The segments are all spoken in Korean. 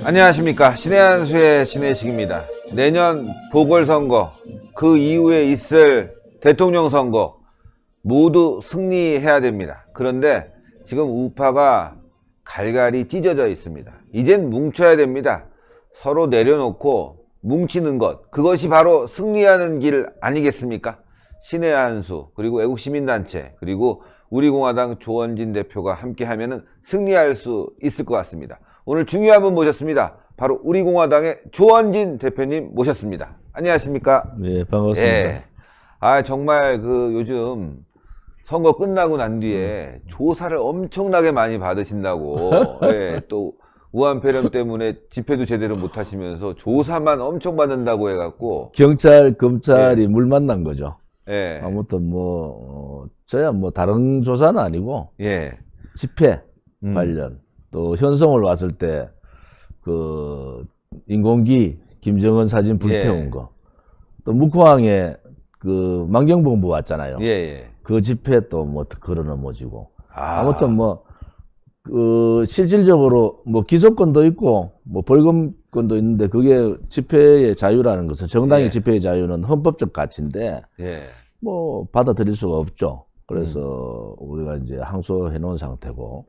안녕하십니까. 신의 한수의 신의식입니다. 내년 보궐선거, 그 이후에 있을 대통령 선거 모두 승리해야 됩니다. 그런데 지금 우파가 갈갈이 찢어져 있습니다. 이젠 뭉쳐야 됩니다. 서로 내려놓고 뭉치는 것, 그것이 바로 승리하는 길 아니겠습니까? 신의 한수, 그리고 애국시민단체, 그리고 우리공화당 조원진 대표가 함께하면 승리할 수 있을 것 같습니다. 오늘 중요한 분 모셨습니다. 바로 우리공화당의 조원진 대표님 모셨습니다. 안녕하십니까? 네, 반갑습니다. 예. 정말 요즘 선거 끝나고 난 뒤에 조사를 엄청나게 많이 받으신다고. 예, 또 우한폐렴 때문에 집회도 제대로 못 하시면서 조사만 엄청 받는다고 해갖고. 경찰, 검찰이 물 만난 거죠. 예. 아무튼 저야 다른 조사는 아니고, 예. 집회 관련, 또 현성을 왔을 때, 인공기, 김정은 사진 불태운 거, 또 묵호항에 만경본부 왔잖아요. 예, 예. 그 집회 또 걸어 넘어지고. 아무튼 실질적으로 기소권도 있고, 벌금권도 있는데, 그게 집회의 자유라는 것은, 정당의 집회의 자유는 헌법적 가치인데, 받아들일 수가 없죠. 그래서 우리가 이제 항소해 놓은 상태고.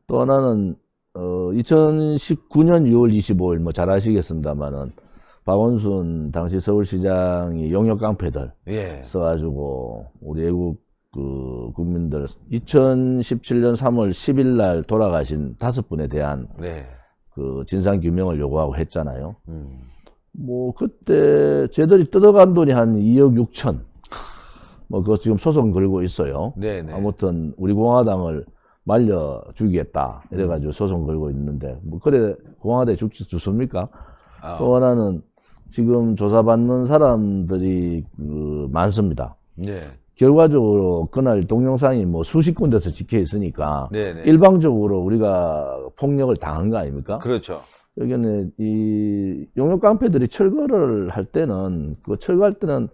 또 하나는, 2019년 6월 25일, 잘 아시겠습니다만은, 박원순 당시 서울시장이 용역 깡패들 써가지고, 우리 애국 국민들 2017년 3월 10일 날 돌아가신 5분에 대한 진상 규명을 요구하고 했잖아요. 그때 쟤들이 뜯어간 돈이 한 2억 6천. 그거 지금 소송 걸고 있어요. 아무튼 우리 공화당을 말려 죽이겠다 이래가지고 소송 걸고 있는데 그래 공화당에 죽습니까? 또 하나는 지금 조사받는 사람들이 많습니다. 결과적으로 그날 동영상이 수십 군데서 찍혀 있으니까 일방적으로 우리가 폭력을 당한 거 아닙니까? 그렇죠. 여기는 이 용역 깡패들이 철거를 할 때는 철거할 때는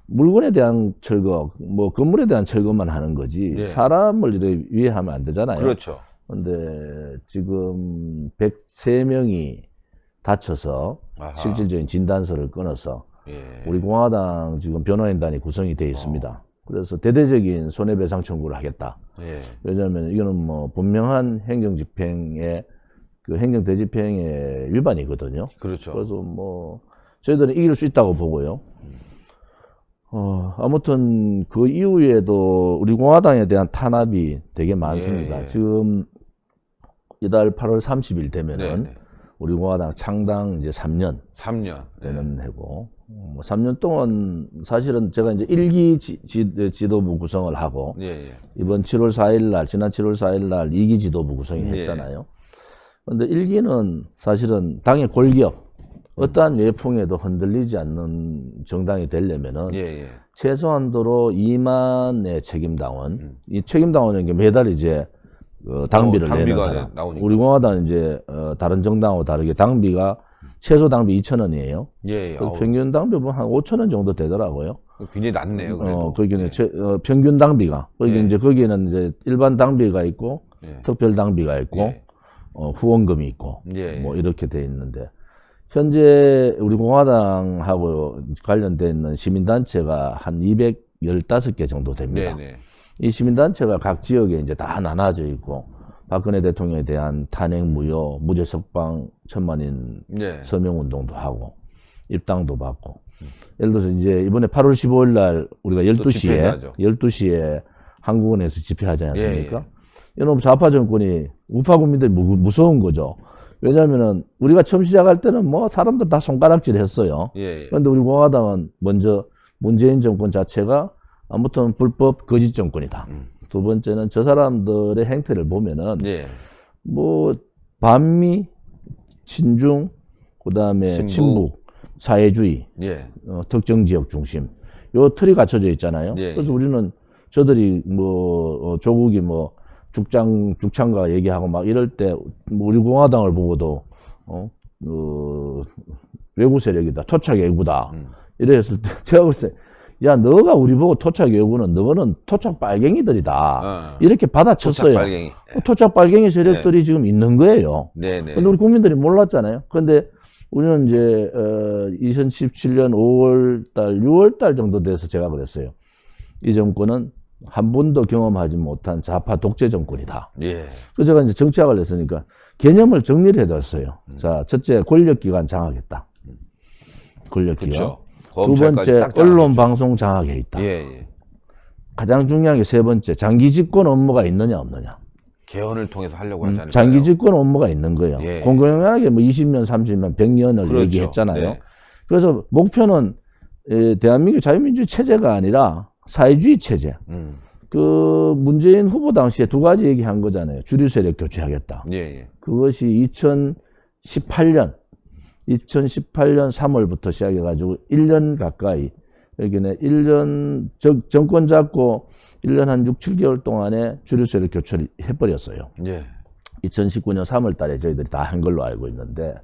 물건에 대한 철거, 건물에 대한 철거만 하는 거지 사람을 이렇게 위해하면 안 되잖아요. 그렇죠. 근데 지금 103명이 다쳐서 실질적인 진단서를 끊어서 우리 공화당 지금 변호인단이 구성이 되어 있습니다. 그래서 대대적인 손해배상 청구를 하겠다. 왜냐하면 이거는 분명한 행정집행의 행정대집행의 위반이거든요. 그렇죠. 그래서 저희들은 이길 수 있다고 보고요. 아무튼 그 이후에도 우리 공화당에 대한 탄압이 되게 많습니다. 지금 이달 8월 30일 되면은 우리 공화당 창당 이제 3년 되는 해고 3년 동안 사실은 제가 이제 1기 지도부 구성을 하고 이번 7월 4일 날 지난 7월 4일 날 2기 지도부 구성이 했잖아요. 근데 1기는 사실은 당의 골격 어떠한 외풍에도 흔들리지 않는 정당이 되려면은 최소한도로 2만의 책임당원, 이 책임당원은 매달 이제 당비를 내는 사람. 우리 공화당은 이제 다른 정당하고 다르게 당비가 최소 당비 2,000원이에요. 평균 당비는 한 5,000원 정도 되더라고요. 굉장히 낮네요. 그래도. 거기는 평균 당비가 거기는 이제 일반 당비가 있고 특별 당비가 있고 후원금이 있고 이렇게 돼 있는데. 현재 우리 공화당하고 관련돼 있는 시민단체가 한 215개 정도 됩니다. 이 시민단체가 각 지역에 이제 다 나눠져 있고, 박근혜 대통령에 대한 탄핵 무효, 무죄 석방 1,000만인 서명운동도 하고, 입당도 받고. 예를 들어서 이제 이번에 8월 15일 날 우리가 12시에 한국은행에서 집회하지 않습니까? 이놈 좌파 정권이 우파 국민들이 무서운 거죠. 왜냐면은 우리가 처음 시작할 때는 사람들 다 손가락질 했어요. 그런데 우리 공화당은 먼저 문재인 정권 자체가 아무튼 불법 거짓 정권이다. 두 번째는 저 사람들의 행태를 보면은 반미, 친중, 그다음에 친북, 사회주의, 특정 지역 중심 요 틀이 갖춰져 있잖아요. 그래서 우리는 저들이 조국이 죽창과 얘기하고 막 이럴 때 우리 공화당을 보고도 외구 세력이다, 토착 외구다 이랬을 때 제가 글쎄 야, 너가 우리 보고 토착 외구는 너는 토착 빨갱이들이다. 이렇게 받아쳤어요. 토착 빨갱이. 토착 빨갱이 세력들이 지금 있는 거예요. 네네. 근데 우리 국민들이 몰랐잖아요. 근데 우리는 이제 2017년 5월달, 6월달 정도 돼서 제가 그랬어요. 이 정권은 한 번도 경험하지 못한 좌파 독재 정권이다. 예. 그래서 제가 이제 정치학을 했으니까 개념을 정리를 해뒀어요. 자, 첫째, 권력기관 장악했다. 권력기관. 그쵸. 두 번째, 언론 방송 장악에 있다. 예, 예. 가장 중요한 게 세 번째, 장기 집권 업무가 있느냐 없느냐. 개헌을 통해서 하려고 하지 않을까요? 장기 집권 업무가 있는 거예요. 예. 공공연하게 뭐 20년, 30년, 100년을 그렇죠. 얘기했잖아요. 네. 그래서 목표는 대한민국 자유민주주의 체제가 아니라 사회주의 체제. 그 문재인 후보 당시에 두 가지 얘기한 거잖아요. 주류 세력 교체하겠다. 예, 예. 그것이 2018년 3월부터 시작해가지고 1년 가까이, 여기는 1년, 정권 잡고 1년 한 6, 7개월 동안에 주류 세력 교체를 해버렸어요. 예. 2019년 3월 달에 저희들이 다 한 걸로 알고 있는데,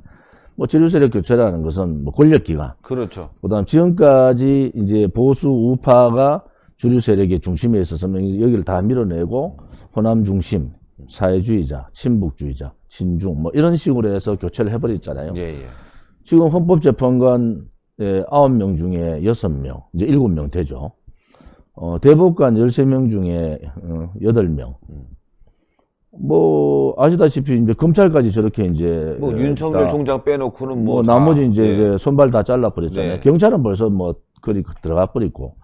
뭐 주류 세력 교체라는 것은 뭐 권력기관. 그렇죠. 그 다음 지금까지 이제 보수 우파가 주류 세력의 중심에 있어서는 여기를 다 밀어내고 호남 중심, 사회주의자, 친북주의자, 친중 뭐 이런 식으로 해서 교체를 해버렸잖아요. 예, 예. 지금 헌법재판관 9명 중에 6명, 이제 7명 되죠. 대법관 13명 중에 8명. 뭐 아시다시피 이제 검찰까지 저렇게 이제 뭐 윤석열 총장 빼놓고는 뭐 나머지 이제, 예. 이제 손발 다 잘라버렸잖아요. 네. 경찰은 벌써 뭐 거리 들어가 버리고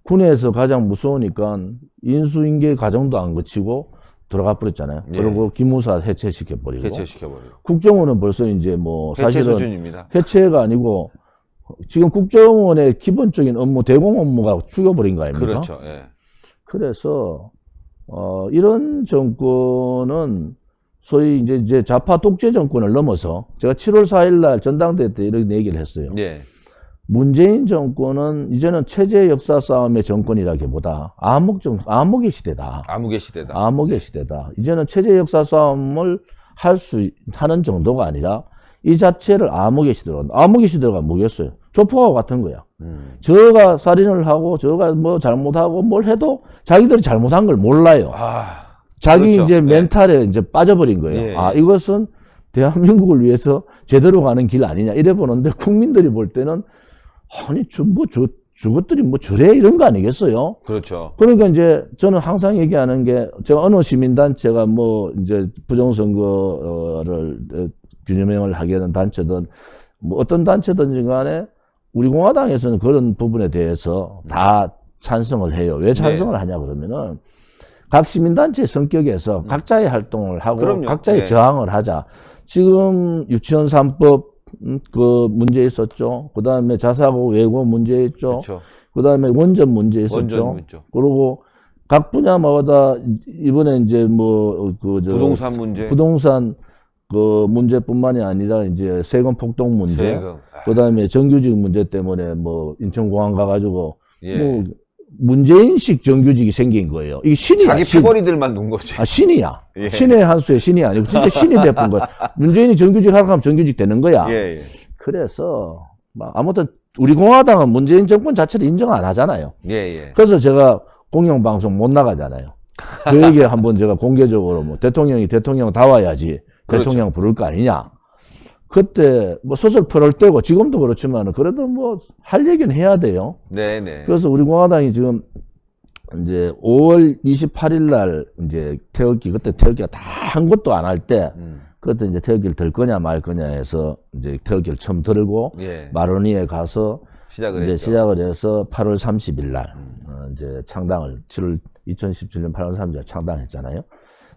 군에서 가장 무서우니까 인수인계 과정도 안 거치고 들어가 버렸잖아요. 예. 그리고 기무사 해체시켜 버리고. 해체시켜버리고. 국정원은 벌써 이제 뭐 해체 사실은 수준입니다. 해체가 아니고 지금 국정원의 기본적인 업무, 대공 업무가 죽여버린 거 아닙니까? 그렇죠. 예. 그래서 이런 정권은 소위 이제 좌파 독재 정권을 넘어서 제가 7월 4일 날 전당대회 때 이런 얘기를 했어요. 예. 문재인 정권은 이제는 체제 역사 싸움의 정권이라기보다 암흑의 시대다. 암흑의 시대다. 암흑의 시대다. 이제는 체제 역사 싸움을 하는 정도가 아니라 이 자체를 암흑의 시대로 한다. 암흑의 시대가 뭐겠어요? 조폭하고 같은 거야. 저가 살인을 하고 저가 뭐 잘못하고 뭘 해도 자기들이 잘못한 걸 몰라요. 자기 그렇죠. 이제 멘탈에 이제 빠져버린 거예요. 예. 이것은 대한민국을 위해서 제대로 가는 길 아니냐 이래 보는데 국민들이 볼 때는 아니 저것들이 뭐 저래 이런 거 아니겠어요? 그렇죠. 그러니까 이제 저는 항상 얘기하는 게 제가 어느 시민단체가 뭐 이제 부정선거를 균형을 하게 하는 단체든 뭐 어떤 단체든지 간에 우리 공화당에서는 그런 부분에 대해서 다 찬성을 해요. 왜 찬성을 하냐 그러면은 각 시민단체의 성격에서 각자의 활동을 하고 그럼요. 각자의 네. 저항을 하자. 지금 유치원 3법 그 문제 있었죠. 그 다음에 자사고 외고 문제 있죠. 그렇죠. 그 다음에 원전 문제 있었죠. 원전 있죠. 그리고 각 분야마다 이번에 이제 뭐 부동산 문제. 부동산 그 문제뿐만이 아니라 이제 세금 폭동 문제. 세금. 그 다음에 정규직 문제 때문에 뭐 인천공항 가가지고 예. 뭐 문재인식 정규직이 생긴 거예요. 이게 신이야. 자기 패거리들만 놓은 거지. 신이야. 예. 신의 한 수의 신이 아니고 진짜 신이 돼본 거야. 문재인이 정규직 하라고 하면 정규직 되는 거야. 예, 예. 그래서 아무튼 우리 공화당은 문재인 정권 자체를 인정 안 하잖아요. 예, 예. 그래서 제가 공영방송 못 나가잖아요. 그 얘기 한번 제가 공개적으로 뭐 대통령 다 와야지 그렇죠. 대통령 부를 거 아니냐. 그때 뭐 소설 풀을 때고 지금도 그렇지만 그래도 뭐 할 얘기는 해야 돼요. 네, 네. 그래서 우리 공화당이 지금 이제 5월 28일 날 이제 태극기 그때 태극기가 다 한 것도 안 할 때 그때 이제 태극기를 들 거냐 말 거냐 해서 이제 태극기를 처음 들고 예. 마로니에 가서 시작을 이제 했죠. 시작을 해서 8월 30일 날 이제 창당을 2017년 8월 30일 창당했잖아요.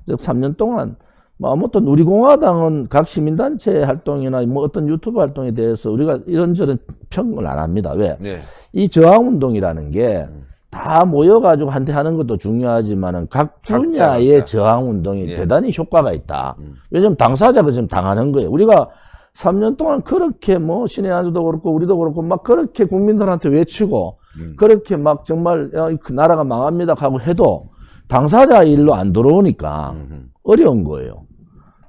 즉 3년 동안 뭐 아무튼 우리 공화당은 각 시민단체 활동이나 뭐 어떤 유튜브 활동에 대해서 우리가 이런저런 평을 안 합니다. 왜? 네. 이 저항운동이라는 게 다 모여가지고 한테 하는 것도 중요하지만은 각 분야의 각자. 저항운동이 예. 대단히 효과가 있다. 왜냐면 당사자가 지금 당하는 거예요. 우리가 3년 동안 그렇게 뭐 신의 한수도 그렇고 우리도 그렇고 막 그렇게 국민들한테 외치고 그렇게 막 정말 그 나라가 망합니다 하고 해도 당사자 일로 안 들어오니까 어려운 거예요.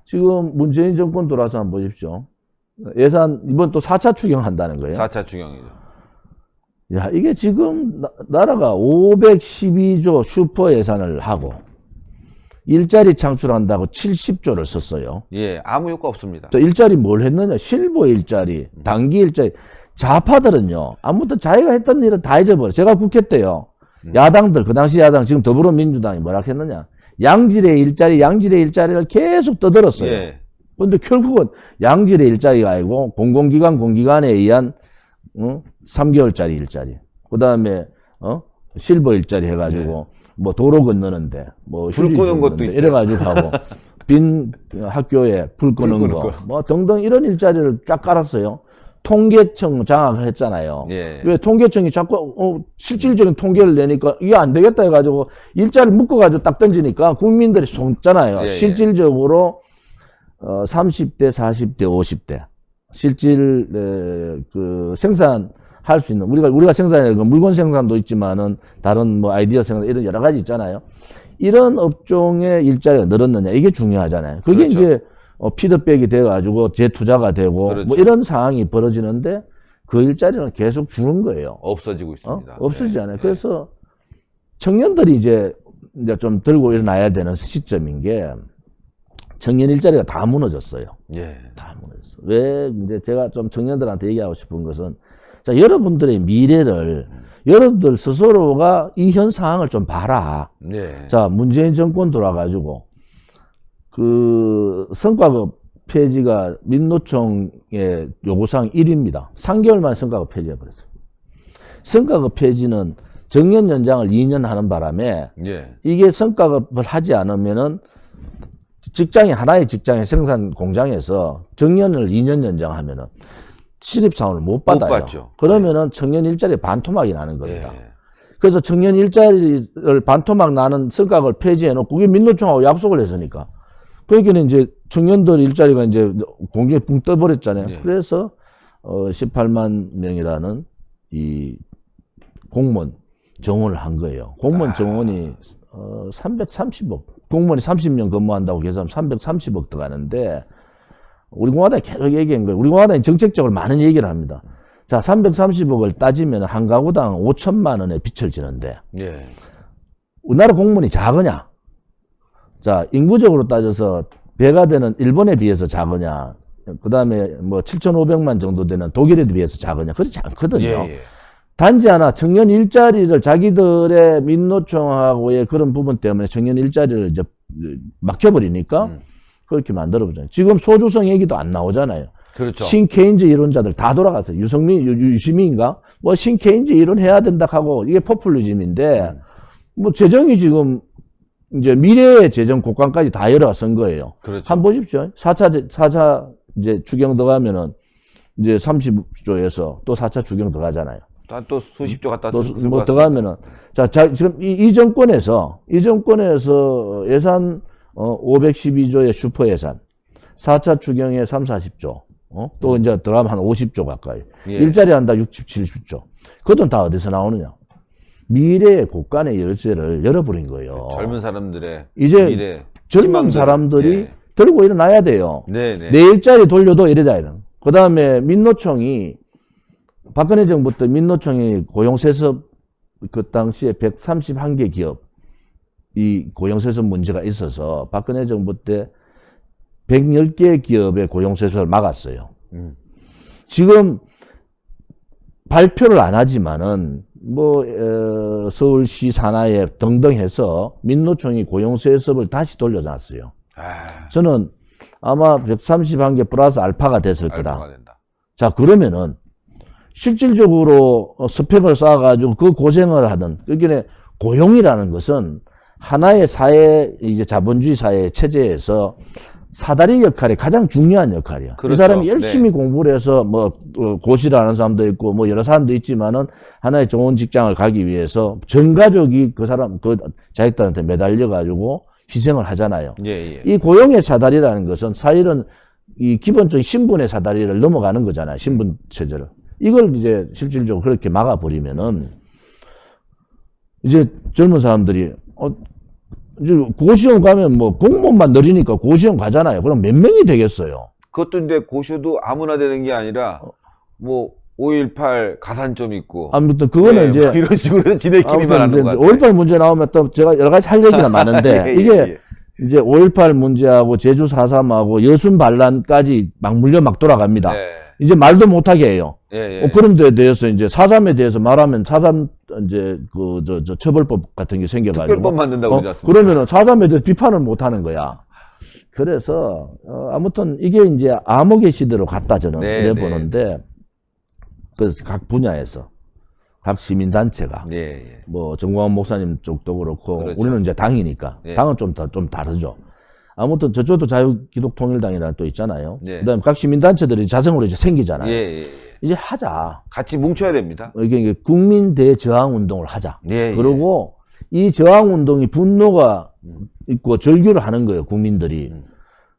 지금 문재인 정권 들어와서 한번 보십시오. 예산 이번 또 4차 추경한다는 거예요. 4차 추경이죠. 야, 이게 지금 나라가 512조 슈퍼 예산을 하고 일자리 창출한다고 70조를 썼어요. 예, 아무 효과 없습니다. 저 일자리 뭘 했느냐? 실버 일자리, 단기 일자리. 좌파들은요, 아무튼 자기가 했던 일은 다 잊어버려. 제가 국회 때요, 야당들, 그 당시 야당, 지금 더불어민주당이 뭐라 했느냐? 양질의 일자리를 계속 떠들었어요. 예. 근데 결국은 양질의 일자리가 아니고 공공기관, 공기관에 의한 3개월짜리 일자리. 그 다음에 실버 일자리 해가지고 뭐 도로 건너는데 뭐 불 끄는 것도 있어요. 이래가지고 하고 빈 학교에 불 끄는 거 뭐 등등 이런 일자리를 쫙 깔았어요. 통계청 장악을 했잖아요. 예. 왜 통계청이 자꾸 실질적인 통계를 내니까 이게 안 되겠다 해가지고 일자리를 묶어가지고 딱 던지니까 국민들이 속잖아요. 예, 실질적으로 30대, 40대, 50대 실질 그 생산할 수 있는 우리가 생산하는 물건 생산도 있지만은 다른 뭐 아이디어 생산 이런 여러 가지 있잖아요. 이런 업종의 일자리가 늘었느냐 이게 중요하잖아요. 그게 그렇죠. 이제 피드백이 돼가지고 재투자가 되고 그렇죠. 뭐 이런 상황이 벌어지는데 그 일자리는 계속 주는 거예요. 없어지고 있습니다. 없어지잖아요. 네. 그래서 청년들이 이제 좀 들고 일어나야 되는 시점인 게 청년 일자리가 다 무너졌어요. 예. 다 무너졌어. 왜 이제 제가 좀 청년들한테 얘기하고 싶은 것은 자, 여러분들의 미래를 여러분들 스스로가 이 현 상황을 좀 봐라. 네. 자, 문재인 정권 돌아가지고 그 성과급 폐지가 민노총의 요구사항 1위입니다. 3개월 만에 성과급 폐지해버렸어요. 성과급 폐지는 정년 연장을 2년 하는 바람에 예. 이게 성과급을 하지 않으면은 하나의 직장의 생산 공장에서 정년을 2년 연장하면은 신입사원을 못 받아요. 못 받죠. 그러면은 청년 일자리 반토막이 나는 겁니다. 예. 그래서 청년 일자리를 반토막 나는 성과급을 폐지해놓고 그게 민노총하고 약속을 했으니까. 그러니까 이제 청년들 일자리가 이제 공중에 붕 떠버렸잖아요. 예. 그래서 18만 명이라는 이 공무원 정원을 한 거예요. 공무원 정원이 330억. 공무원이 30년 근무한다고 계산하면 330억 들어가는데 우리 공화당이 계속 얘기한 거예요. 우리 공화당이 정책적으로 많은 얘기를 합니다. 자, 330억을 따지면 한 가구당 5천만 원의 빚을 지는데 예. 우리나라 공무원이 작으냐? 자, 인구적으로 따져서 배가 되는 일본에 비해서 작으냐? 그 다음에 뭐 7,500만 정도 되는 독일에 비해서 작으냐? 그렇지 않거든요. 예. 예. 단지 하나 청년 일자리를 자기들의 민노총하고의 그런 부분 때문에 청년 일자리를 이제 막혀버리니까 그렇게 만들어보잖아요. 지금 소주성 얘기도 안 나오잖아요. 그렇죠. 신케인즈 이론자들 다 돌아갔어요. 유시민인가? 뭐 신케인즈 이론 해야 된다 하고 이게 포퓰리즘인데 뭐 재정이 지금 이제 미래의 재정 국감까지 다 열어선 거예요. 그렇죠. 한번 보십시오. 4차 이제 추경 들어가면은 이제 30조에서 또 4차 추경 들어가잖아요. 또 수십조 갖다 또 뭐 들어가면은 자, 지금 이 정권에서 예산 512조의 슈퍼 예산 4차 추경에 3, 40조 또 이제 들어가면 한 50조 가까이 예. 일자리 한다 60, 70조 그 돈 다 어디서 나오느냐 미래의 곳간의 열쇠를 열어버린 거예요. 젊은 사람들의 이제 미래 젊은 희망들. 사람들이 예. 들고 일어나야 돼요. 네네. 내 일자리 돌려도 이래다 이런. 그 다음에 민노총이 박근혜 정부 때 민노총이 고용세습 그 당시에 131개 기업 이 고용세습 문제가 있어서 박근혜 정부 때 110개 기업의 고용세습을 막았어요. 지금 발표를 안 하지만은 뭐 서울시 산하에 등등 해서 민노총이 고용세습을 다시 돌려놨어요. 저는 아마 131개 플러스 알파가 됐을 거다. 알파가 된다. 자, 그러면은 실질적으로 스펙을 쌓아가지고 그 고생을 하는, 그러니까 고용이라는 것은 하나의 사회, 이제 자본주의 사회 체제에서 사다리 역할이 가장 중요한 역할이야. 그렇죠. 이 사람이 열심히 네. 공부를 해서 뭐 고시를 하는 사람도 있고 뭐 여러 사람도 있지만은 하나의 좋은 직장을 가기 위해서 전 가족이 그 사람, 그 자식들한테 매달려가지고 희생을 하잖아요. 예, 예. 이 고용의 사다리라는 것은 사실은 이 기본적인 신분의 사다리를 넘어가는 거잖아요. 신분 체제를. 이걸 이제 실질적으로 그렇게 막아버리면은 이제 젊은 사람들이 이제 고시원 가면 뭐 공무원만 늘리니까 고시원 가잖아요. 그럼 몇 명이 되겠어요? 그것도 근데 고시도 아무나 되는 게 아니라 뭐 5.18 가산 좀 있고. 아무튼 그거는 이제 이런 식으로 지네끼리만 하는 것 같아요. 5.18 문제 나오면 또 제가 여러 가지 할 얘기가 많은데 이게 이제 5.18 문제하고 제주 4.3하고 여순 반란까지 막 물려 막 돌아갑니다. 이제 말도 못하게 해요. 그런 데 대해서 이제 4.3에 대해서 말하면 4.3 이제 저 처벌법 같은 게 생겨가지고. 특별법 만든다고 그러지 않습니까? 그러면은 4.3에 대해서 비판을 못 하는 거야. 그래서, 아무튼 이게 이제 암흑의 시대로 갔다 저는 그래 보는데, 그래서 각 분야에서, 각 시민단체가, 뭐, 정광훈 목사님 쪽도 그렇고, 그렇죠. 우리는 이제 당이니까, 당은 좀 다르죠. 아무튼 저쪽도 자유기독통일당이라는 또 있잖아요. 그 다음에 각 시민단체들이 자성으로 이제 생기잖아요. 이제 하자. 같이 뭉쳐야 됩니다. 이게 국민 대저항운동을 하자. 그리고 이 저항운동이 분노가 있고 절규를 하는 거예요, 국민들이.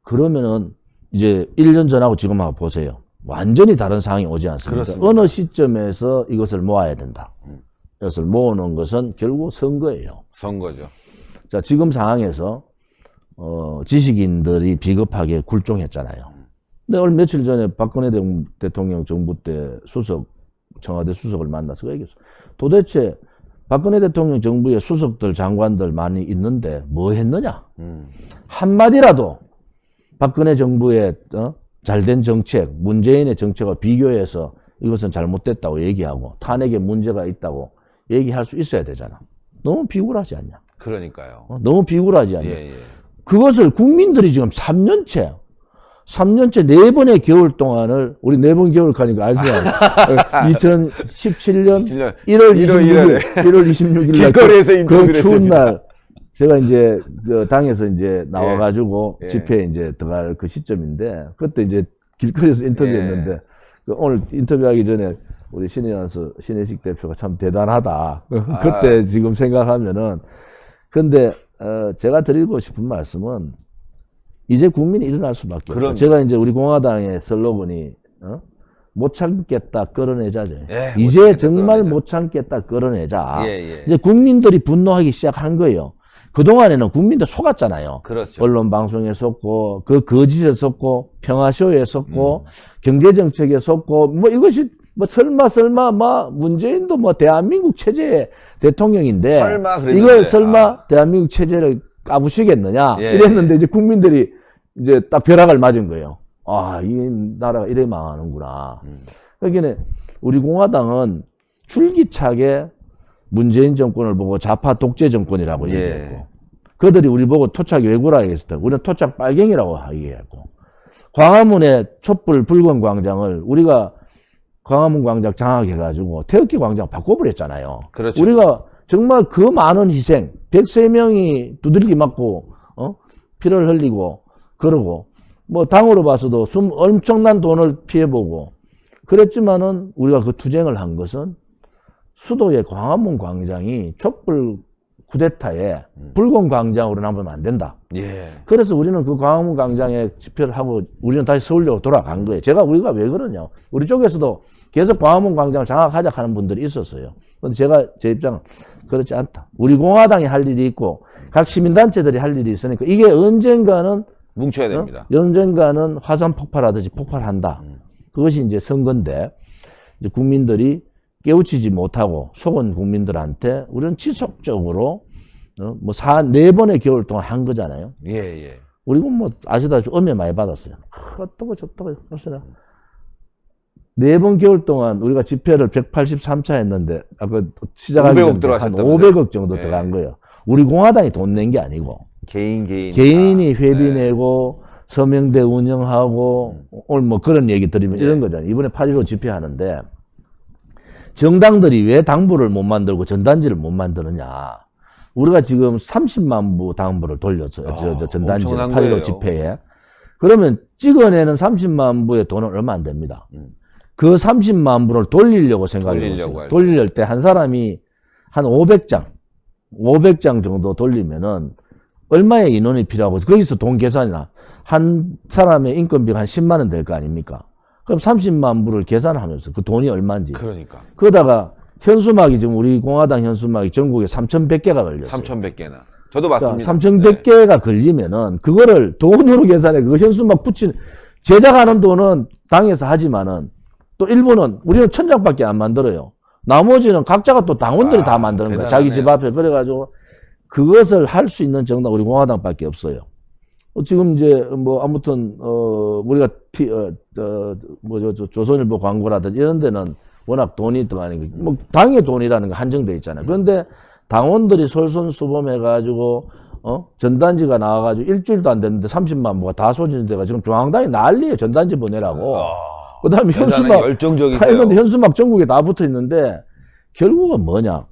그러면은 이제 1년 전하고 지금하고 보세요. 완전히 다른 상황이 오지 않습니까? 그렇습니다. 어느 시점에서 이것을 모아야 된다. 이것을 모으는 것은 결국 선거예요. 선거죠. 자, 지금 상황에서 지식인들이 비겁하게 굴종했잖아요. 근데 얼마 며칠 전에 박근혜 대통령 정부 때 청와대 수석을 만나서 얘기했어. 도대체 박근혜 대통령 정부의 수석들, 장관들 많이 있는데 뭐 했느냐? 한마디라도 박근혜 정부의 잘된 정책, 문재인의 정책과 비교해서 이것은 잘못됐다고 얘기하고 탄핵에 문제가 있다고 얘기할 수 있어야 되잖아. 너무 비굴하지 않냐? 그러니까요. 너무 비굴하지 않냐? 그것을 국민들이 지금 3년째 4번의 겨울 동안을, 우리 4번 겨울 가니까 알죠? 2017년 1월 26일 길거리에서 그 추운 날, 제가 이제 그 당에서 이제 나와가지고 집회에 이제 들어갈 그 시점인데, 그때 이제 길거리에서 인터뷰했는데, 오늘 인터뷰하기 전에 우리 신혜식 대표가 참 대단하다. 그때 지금 생각하면은, 근데, 제가 드리고 싶은 말씀은, 이제 국민이 일어날 수밖에 없어요. 제가 이제 우리 공화당의 슬로건이 못 참겠다 끌어내자죠. 이제 정말 못 참겠다 끌어내자. 이제 국민들이 분노하기 시작한 거예요. 그동안에는 국민들 속았잖아요. 그렇죠. 언론 방송에 속고 그 거짓에 속고 평화쇼에 속고 경제정책에 속고 뭐 이것이 뭐 설마 문재인도 뭐 대한민국 체제의 대통령인데 이걸 설마 대한민국 체제를 까부시겠느냐 이랬는데 이제 국민들이 이제 딱 벼락을 맞은 거예요. 아, 이 나라가 이래 망하는구나. 그러니까 우리 공화당은 줄기차게 문재인 정권을 보고 좌파 독재 정권이라고 얘기했고, 그들이 우리 보고 토착 왜구라 얘기했을 우리는 토착 빨갱이라고 얘기했고, 광화문의 촛불 붉은 광장을 우리가 광화문 광장 장악해가지고 태극기 광장 바꿔버렸잖아요. 그렇죠. 우리가 정말 그 많은 희생, 103명이 두들기 맞고, 피를 흘리고, 그러고, 뭐, 당으로 봐서도 엄청난 돈을 피해보고, 그랬지만은 우리가 그 투쟁을 한 것은 수도의 광화문 광장이 촛불 쿠데타에 붉은 광장으로 남으면 안 된다. 그래서 우리는 그 광화문 광장에 집회를 하고 우리는 다시 서울로 돌아간 거예요. 우리가 왜 그러냐. 우리 쪽에서도 계속 광화문 광장을 장악하자 하는 분들이 있었어요. 근데 제 입장은 그렇지 않다. 우리 공화당이 할 일이 있고 각 시민단체들이 할 일이 있으니까 이게 언젠가는 뭉쳐야 됩니다. 언젠가는 화산 폭발하듯이 폭발한다. 그것이 이제 선거인데 이제 국민들이 깨우치지 못하고 속은 국민들한테 우리는 지속적으로 뭐 4번의 겨울 동안 한 거잖아요. 우리가 뭐 아시다시피 엄해 많이 받았어요. 어떠고 저떠고 하시나. 4번 겨울 동안 우리가 집회를 183차 했는데 아까 시작하기 전에 한 500억 정도 들어간 거예요. 우리 공화당이 돈 낸 게 아니고 개인이 회비 내고 서명대 운영하고 오늘 뭐 그런 얘기 드리면 이런 거잖아요. 이번에 8.15 집회하는데 정당들이 왜 당부를 못 만들고 전단지를 못 만드느냐. 우리가 지금 30만 부 당부를 돌렸어요. 전단지 8.15 집회에. 그러면 찍어내는 30만 부의 돈은 얼마 안 됩니다. 그 30만 부를 돌리려고 생각해보세요. 돌릴 때 한 사람이 한 500장 정도 돌리면은 얼마의 인원이 필요하고 거기서 돈 계산이나 한 사람의 인건비가 한 10만 원 될 거 아닙니까? 그럼 30만 부를 계산하면서 그 돈이 얼마인지. 그러니까. 그러다가 현수막이 지금 우리 공화당 현수막이 전국에 3,100개가 걸렸어요. 3,100개나. 저도 맞습니다. 3,100개가 걸리면은 그거를 돈으로 계산해. 그 현수막 제작하는 돈은 당에서 하지만은 또 일부는 우리는 천장밖에 안 만들어요. 나머지는 각자가 또 당원들이 다 만드는 거야. 자기 집 앞에. 그래가지고 그것을 할 수 있는 정당 우리 공화당밖에 없어요. 지금 이제 뭐 아무튼 우리가 조선일보 광고라든지 이런 데는 워낙 돈이 들어가는 게 뭐 당의 돈이라는 게 한정돼 있잖아요. 그런데 당원들이 솔선수범해가지고 전단지가 나와가지고 일주일도 안 됐는데 30만 부가 다 소진돼가 지금 중앙당이 난리에 전단지 보내라고. 그다음에 현수막 했는데 현수막 전국에 다 붙어 있는데 결국은 뭐냐?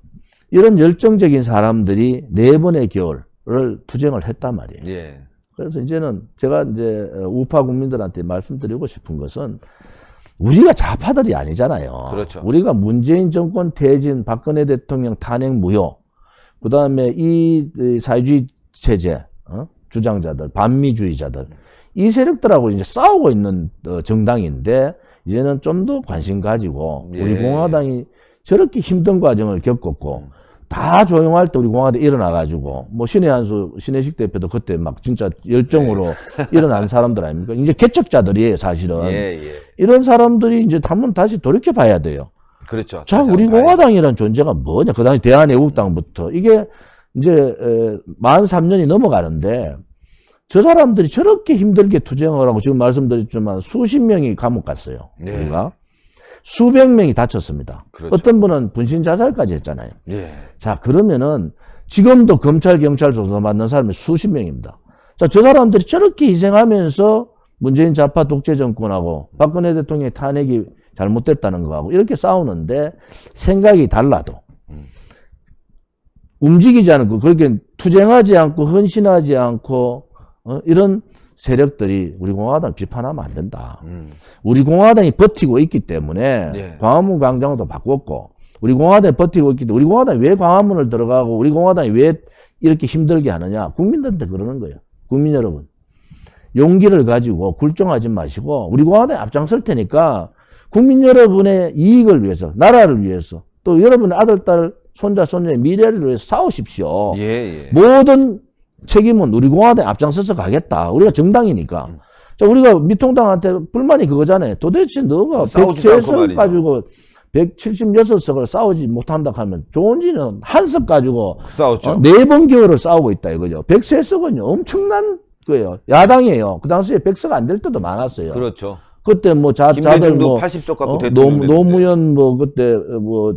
이런 열정적인 사람들이 4번의 겨울을 투쟁을 했단 말이에요. 예. 그래서 이제는 제가 이제 우파 국민들한테 말씀드리고 싶은 것은 우리가 좌파들이 아니잖아요. 그렇죠. 우리가 문재인 정권 퇴진, 박근혜 대통령 탄핵 무효, 그 다음에 이 사회주의 체제 주장자들, 반미주의자들 이 세력들하고 이제 싸우고 있는 정당인데 이제는 좀 더 관심 가지고 우리 공화당이 저렇게 힘든 과정을 겪었고 다 조용할 때 우리 공화당이 일어나가지고 뭐 신의 한수 신혜식 대표도 그때 막 진짜 열정으로 일어난 사람들 아닙니까? 이제 개척자들이에요 사실은. 이런 사람들이 이제 한번 다시 돌이켜 봐야 돼요. 그렇죠. 자, 우리 공화당이라는 존재가 뭐냐? 그 당시 대한애국당부터 이게 이제 만 3년이 넘어가는데 저 사람들이 저렇게 힘들게 투쟁을 하고 지금 말씀드렸지만 수십 명이 감옥 갔어요. 우리가 수백 명이 다쳤습니다. 그렇죠. 어떤 분은 분신 자살까지 했잖아요. 예. 자, 그러면은 지금도 검찰, 경찰 조사받는 사람이 수십 명입니다. 자, 저 사람들이 저렇게 희생하면서 문재인 좌파 독재 정권하고 박근혜 대통령의 탄핵이 잘못됐다는 거하고 이렇게 싸우는데 생각이 달라도 움직이지 않고 그렇게 투쟁하지 않고 헌신하지 않고 이런 세력들이 우리 공화당 비판하면 안 된다. 우리 공화당이 버티고 있기 때문에 광화문 광장도 바꿨고 우리 공화당이 버티고 있기 때문에 우리 공화당이 왜 광화문을 들어가고 우리 공화당이 왜 이렇게 힘들게 하느냐. 국민들한테 그러는 거예요. 국민 여러분. 용기를 가지고 굴종하지 마시고 우리 공화당이 앞장설 테니까 국민 여러분의 이익을 위해서 나라를 위해서 또 여러분의 아들, 딸, 손자, 손녀의 미래를 위해서 싸우십시오. 모든 책임은 우리 공화당에 앞장서서 가겠다. 우리가 정당이니까. 자, 우리가 미통당한테 불만이 그거잖아요. 도대체 너가 103석 가지고 176석을 싸우지 못한다 하면 좋은지는 한 석 가지고 싸웠죠. 4번 겨울을 싸우고 있다 이거죠. 103석은요 엄청난 거예요. 야당이에요. 그 당시에 100석 안 될 때도 많았어요. 그렇죠. 그때 뭐 자들 뭐 80석 갖고 노무현 뭐 그때 뭐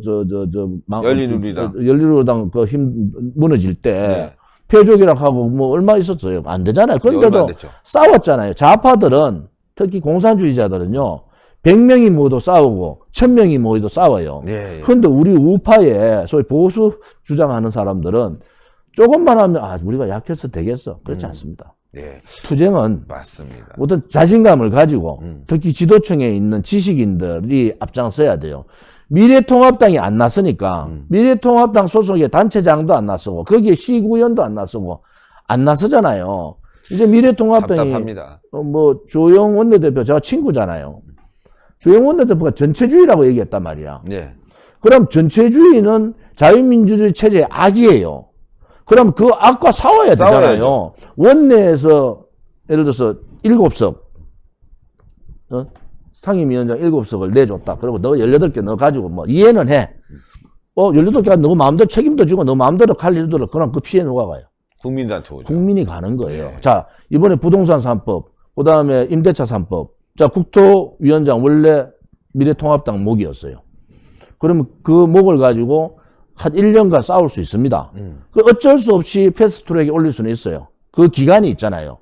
열린우리당 그 힘 무너질 때 표적이라고 하고 뭐 얼마 있었어요. 안 되잖아요. 그런데도 싸웠잖아요. 좌파들은 특히 공산주의자들은요. 100명이 모두 싸우고 1000명이 모여도 싸워요. 그런데 우리 우파에 소위 보수 주장하는 사람들은 조금만 하면 우리가 약해서 되겠어. 그렇지 않습니다. 투쟁은 맞습니다. 어떤 자신감을 가지고 특히 지도층에 있는 지식인들이 앞장서야 돼요. 미래통합당이 안 나서니까 미래통합당 소속의 단체장도 안 나서고 거기에 시구위원도 안 나서고 안 나서잖아요. 이제 미래통합당이 답답합니다. 뭐 조영 원내대표 제가 친구잖아요. 조영 원내대표가 전체주의라고 얘기했단 말이야. 그럼 전체주의는 자유민주주의 체제의 악이에요. 그럼 그 악과 싸워야 되잖아요. 원내에서 예를 들어서 7석 상임위원장 7석을 내줬다. 그리고 너 18개 너 가지고 뭐 이해는 해. 18개가 너 마음대로 책임도 지고 너 마음대로 할 일들을 그럼 그 피해 누가 가요? 국민들한테 오죠. 국민이 가는 거예요. 자, 이번에 부동산 3법, 그 다음에 임대차 3법. 자, 국토위원장 원래 미래통합당 목이었어요. 그러면 그 목을 가지고 한 1년간 싸울 수 있습니다. 그 어쩔 수 없이 패스트트랙에 올릴 수는 있어요. 그 기간이 있잖아요.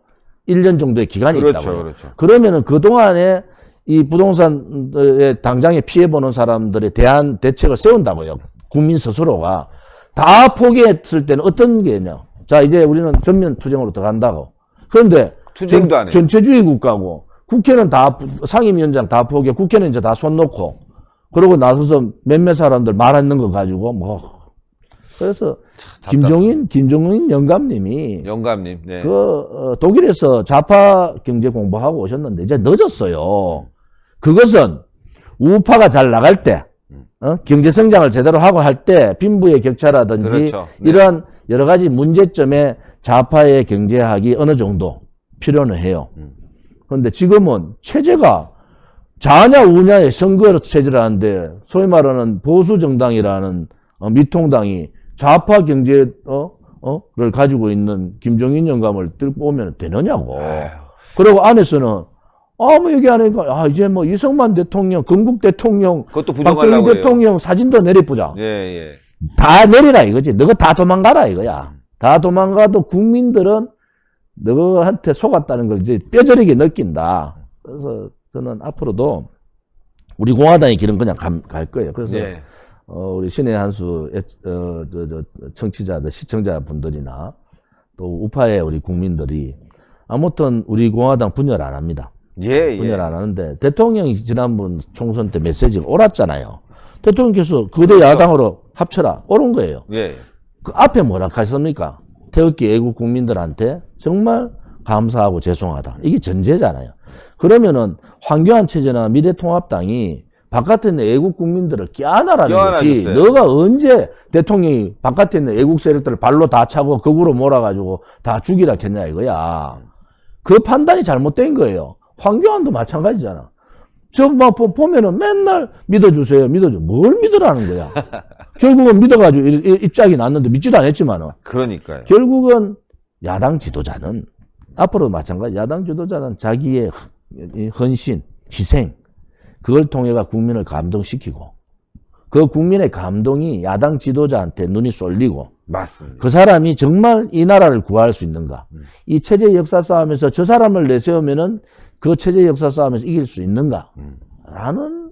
1년 정도의 기간이 있다고요. 그러면은 그동안에 이 부동산의 당장에 피해보는 사람들에 대한 대책을 세운다고요. 국민 스스로가. 다 포기했을 때는 어떤 게냐. 자, 이제 우리는 전면 투쟁으로 들어간다고. 그런데 투쟁도 안 해요. 전체주의 국가고 국회는 다 상임위원장 다 포기해. 국회는 이제 다 손 놓고 그러고 나서서 몇몇 사람들 말하는 거 가지고 뭐 그래서 김종인 영감님이 독일에서 좌파 경제 공부하고 오셨는데 이제 늦었어요. 그것은 우파가 잘 나갈 때 경제 성장을 제대로 하고 할 때 빈부의 격차라든지 이러한 여러 가지 문제점에 좌파의 경제학이 어느 정도 필요는 해요. 그런데 지금은 체제가 좌냐 우냐의 선거 체제를 하는데 소위 말하는 보수 정당이라는 미통당이 좌파 경제를 가지고 있는 김종인 영감을 들고 오면 되느냐고. 그리고 안에서는 아무 얘기 안 하니까 이제 뭐 이승만 대통령, 건국 대통령, 그것도 박정희 부정하려고 대통령 사진도 내려보자. 예, 예. 다 내리라 이거지. 너가 다 도망가라 이거야. 다 도망가도 국민들은 너한테 속았다는 걸 이제 뼈저리게 느낀다. 그래서 저는 앞으로도 우리 공화당의 길은 그냥 갈 거예요. 그래서 예. 우리 신의 한수 청취자들, 시청자분들이나 또 우파의 우리 국민들이 아무튼 우리 공화당 분열 안 합니다. 예, 분열 예. 안 하는데 대통령이 지난번 총선 때 메시지가 옳았잖아요. 대통령께서 거대 야당으로 합쳐라. 옳은 거예요. 예. 그 앞에 뭐라 하셨습니까? 태극기 애국 국민들한테 정말 감사하고 죄송하다. 이게 전제잖아요. 그러면은 황교안 체제나 미래통합당이 바깥에 있는 애국 국민들을 껴안아라는 거지. 너가 언제 대통령이 바깥에 있는 애국 세력들을 발로 다 차고 거꾸로 몰아가지고 다 죽이라 했냐 이거야. 그 판단이 잘못된 거예요. 황교안도 마찬가지잖아. 저 막 보면은 맨날 믿어주세요. 뭘 믿으라는 거야. 결국은 믿어가지고 입장이 났는데 믿지도 않았지만은. 그러니까요. 결국은 야당 지도자는 앞으로 마찬가지. 야당 지도자는 자기의 헌신, 희생 그걸 통해가 국민을 감동시키고 그 국민의 감동이 야당 지도자한테 눈이 쏠리고 맞습니다. 그 사람이 정말 이 나라를 구할 수 있는가? 이 체제 역사 싸움에서 저 사람을 내세우면은 그 체제 역사 싸움에서 이길 수 있는가? 라는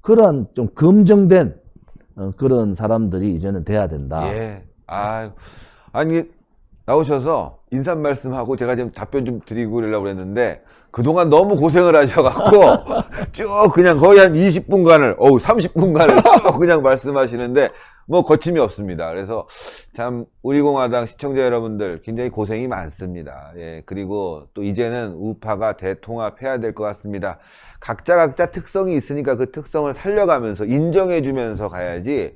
그런 좀 검증된 그런 사람들이 이제는 돼야 된다. 예. 아니, 나오셔서 인사 말씀하고 제가 지금 답변 좀 드리고 이러려고 그랬는데 그동안 너무 고생을 하셔갖고 쭉 그냥 거의 한 20분간을, 30분간을 쭉 그냥 말씀하시는데 뭐 거침이 없습니다. 그래서 참 우리 공화당 시청자 여러분들 굉장히 고생이 많습니다. 예, 그리고 또 이제는 우파가 대통합해야 될 것 같습니다. 각자 특성이 있으니까 그 특성을 살려가면서 인정해주면서 가야지.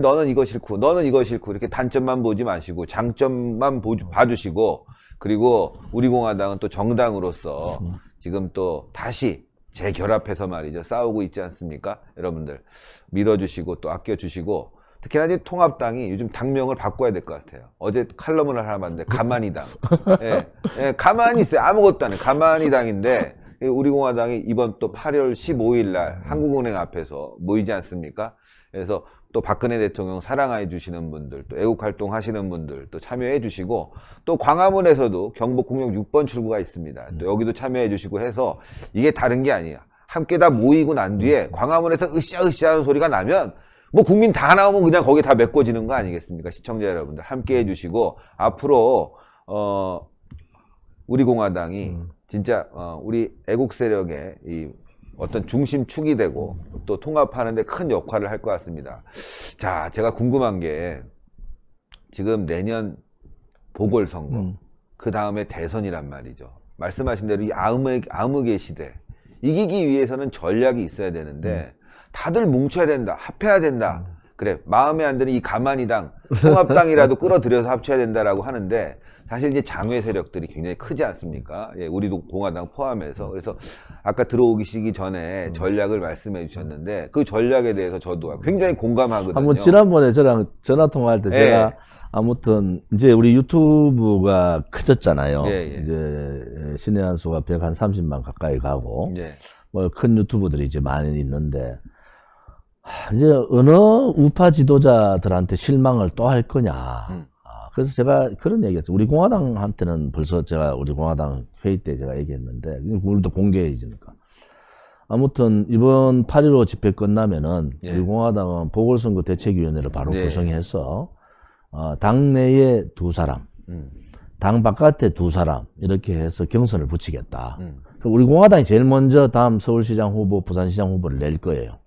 너는 이거 싫고 너는 이거 싫고 이렇게 단점만 보지 마시고 장점만 봐주시고, 그리고 우리 공화당은 또 정당으로서 지금 또 다시 재결합해서 말이죠, 싸우고 있지 않습니까? 여러분들 밀어주시고 또 아껴주시고, 특히나 이제 통합당이 요즘 당명을 바꿔야 될 것 같아요. 어제 칼럼을 하나 봤는데 가만히당. 예, 가만히 있어요. 아무것도 안 해. 가만히당인데 우리 공화당이 이번 또 8월 15일 날 한국은행 앞에서 모이지 않습니까? 그래서 또 박근혜 대통령 사랑해 주시는 분들, 또 애국활동 하시는 분들 또 참여해 주시고, 또 광화문에서도 경복궁역 6번 출구가 있습니다. 또 여기도 참여해 주시고 해서 이게 다른 게 아니야. 함께 다 모이고 난 뒤에 광화문에서 으쌰으쌰 하는 소리가 나면 뭐 국민 다 나오면 그냥 거기 다 메꿔지는 거 아니겠습니까? 시청자 여러분들 함께 해주시고, 앞으로 우리 공화당이 진짜 우리 애국 세력의 이 어떤 중심축이 되고 또 통합하는 데 큰 역할을 할 것 같습니다. 자, 제가 궁금한 게 지금 내년 보궐선거, 그 다음에 대선이란 말이죠. 말씀하신 대로 이 암흑의 시대, 이기기 위해서는 전략이 있어야 되는데 다들 뭉쳐야 된다, 합해야 된다. 그래, 마음에 안 드는 이 가만히당, 통합당이라도 끌어들여서 합쳐야 된다라고 하는데, 사실 이제 장외 세력들이 굉장히 크지 않습니까? 예, 우리도 공화당 포함해서. 그래서 아까 들어오시기 전에 전략을 말씀해 주셨는데 그 전략에 대해서 저도 굉장히 공감하거든요. 한번 지난번에 저랑 전화 통화할 때 제가 아무튼 이제 우리 유튜브가 커졌잖아요. 이제 신의 한 수가 130만 가까이 가고 뭐 큰 유튜버들이 이제 많이 있는데, 이제 어느 우파 지도자들한테 실망을 또 할 거냐. 그래서 제가 그런 얘기했죠. 우리 공화당한테는 벌써 제가 우리 공화당 회의 때 제가 얘기했는데, 우리도 공개해지니까. 아무튼 이번 8.15 집회 끝나면은 우리 공화당은 보궐선거 대책위원회를 바로 구성해서 당내에 2사람, 당 바깥에 2사람 이렇게 해서 경선을 붙이겠다. 우리 공화당이 제일 먼저 다음 서울시장 후보, 부산시장 후보를 낼 거예요.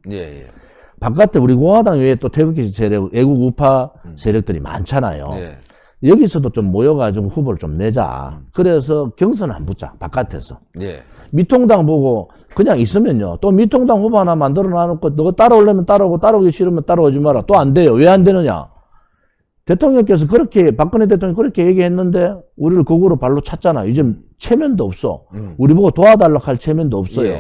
바깥에 우리 공화당 외에 또 태극기 세력, 애국 우파 세력들이 많잖아요. 여기서도 좀 모여가지고 후보를 좀 내자. 그래서 경선 안 붙자, 바깥에서. 미통당 보고 그냥 있으면요, 또 미통당 후보 하나 만들어 놔놓고 너 따라오려면 따라오고 따라오기 싫으면 따라오지 마라. 또 안 돼요. 왜 안 되느냐? 대통령께서 그렇게, 박근혜 대통령이 그렇게 얘기했는데 우리를 거꾸로 발로 찼잖아. 이제 체면도 없어. 우리 보고 도와달라고 할 체면도 없어요.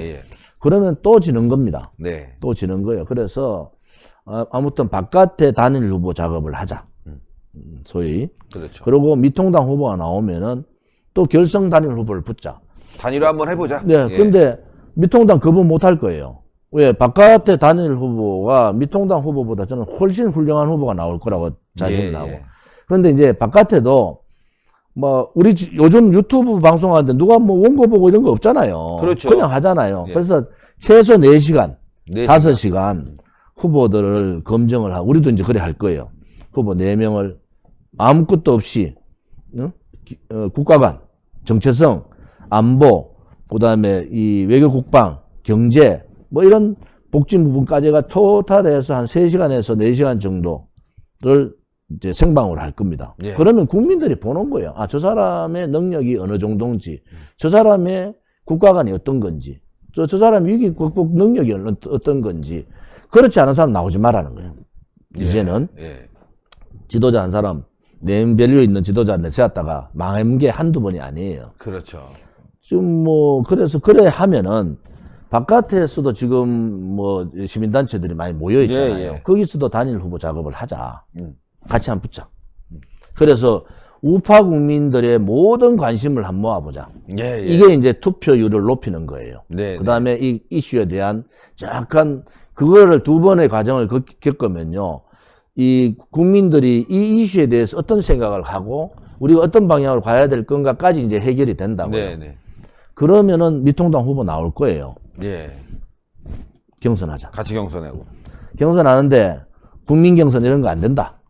그러면 또 지는 겁니다. 네. 또 지는 거예요. 그래서 아무튼 바깥에 단일 후보 작업을 하자. 소위. 그렇죠. 그리고 미통당 후보가 나오면은 또 결성 단일 후보를 붙자. 단일화 한번 해보자. 네. 예. 근데 미통당 거부 못 할 거예요. 왜? 바깥에 단일 후보가 미통당 후보보다 저는 훨씬 훌륭한 후보가 나올 거라고 자신이 나고. 그런데 이제 바깥에도 뭐 우리 요즘 유튜브 방송하는데 누가 뭐 원고 보고 이런 거 없잖아요. 그렇죠. 그냥 하잖아요. 예. 그래서 최소 4시간, 4시간. 5시간 후보들을 검증을 하고 우리도 이제 그래 할 거예요. 후보 4명을 아무것도 없이 국가 간 정체성, 안보, 그다음에 이 외교 국방, 경제 뭐 이런 복지 부분까지가 토탈해서 한 3시간에서 4시간 정도를 이제 생방으로 할 겁니다. 예. 그러면 국민들이 보는 거예요. 아, 저 사람의 능력이 어느 정도인지, 저 사람의 국가관이 어떤 건지, 저 사람 위기 극복 능력이 어떤 건지. 그렇지 않은 사람 나오지 말라는 거예요. 이제는 지도자 한 사람, 네임밸류 있는 지도자를 세웠다가 망한 게 한두 번이 아니에요. 그렇죠. 지금 뭐 그래서 그래 하면은 바깥에서도 지금 뭐 시민단체들이 많이 모여 있잖아요. 거기서도 단일 후보 작업을 하자. 같이 한번 붙자. 그래서 우파 국민들의 모든 관심을 한번 모아보자. 이게 이제 투표율을 높이는 거예요. 그 다음에 이 이슈에 대한 약간 그거를 2번의 과정을 겪으면요. 이 국민들이 이 이슈에 대해서 어떤 생각을 하고 우리가 어떤 방향으로 가야 될 건가까지 이제 해결이 된다고요. 그러면은 미통당 후보 나올 거예요. 경선하자. 같이 경선하고. 경선하는데 국민 경선 이런 거 안 된다.